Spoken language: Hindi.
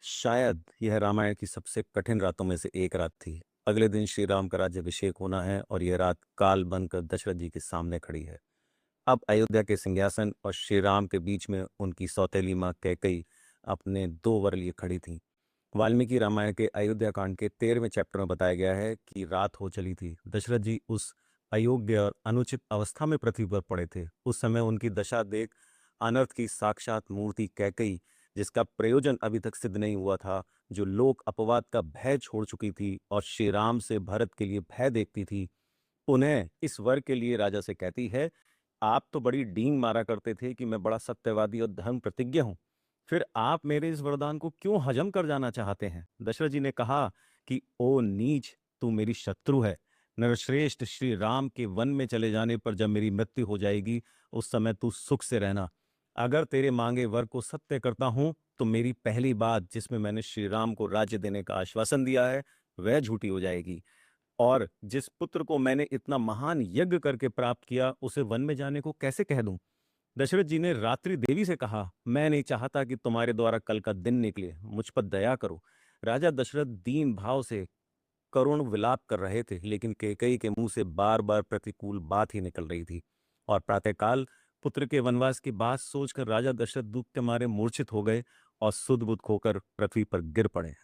शायद यह रामायण की सबसे कठिन रातों में से एक रात थी। अगले दिन श्री राम का राज्याभिषेक होना है और यह रात काल बनकर दशरथ जी के सामने खड़ी है। अब अयोध्या के सिंहासन और श्री राम के बीच में उनकी सौतेली माँ कैकई अपने दो वर लिए खड़ी थी। वाल्मीकि रामायण के अयोध्या कांड के 13वें चैप्टर में बताया गया है कि रात हो चली थी। दशरथ जी उस अयोग्य और अनुचित अवस्था में पृथ्वी पर पड़े थे। उस समय उनकी दशा देख अनर्थ की साक्षात मूर्ति कैकई, जिसका प्रयोजन अभी तक सिद्ध नहीं हुआ था, जो लोक अपवाद का भय छोड़ चुकी थी और श्री राम से भरत के लिए भय देखती थी, उन्हें इस वर के लिए राजा से कहती है, आप तो बड़ी डींग मारा करते थे कि मैं बड़ा सत्यवादी और धर्म प्रतिज्ञ हूं, फिर आप मेरे इस वरदान को क्यों हजम कर जाना चाहते हैं? दशरथ जी ने कहा कि ओ नीच, तू मेरी शत्रु है। नरश्रेष्ठ श्री राम के वन में चले जाने पर जब मेरी मृत्यु हो जाएगी, उस समय तू सुख से रहना। अगर तेरे मांगे वर को सत्य करता हूं तो मेरी पहली बात, जिसमें मैंने श्री राम को राज्य देने का आश्वासन दिया है, वह झूठी हो जाएगी। और जिस पुत्र को मैंने इतना महान यज्ञ करके प्राप्त किया, उसे वन में जाने को कैसे कह दूं? दशरथ जी ने रात्रि देवी से कहा, मैं नहीं चाहता कि तुम्हारे द्वारा कल का दिन निकले, मुझ पर दया करो। राजा दशरथ दीन भाव से करुण विलाप कर रहे थे, लेकिन कैकेयी के मुंह से बार बार प्रतिकूल बात ही निकल रही थी। और प्रातःकाल पुत्र के वनवास की बात सोचकर राजा दशरथ दुख के मारे मूर्छित हो गए और सुध बुध खोकर पृथ्वी पर गिर पड़े।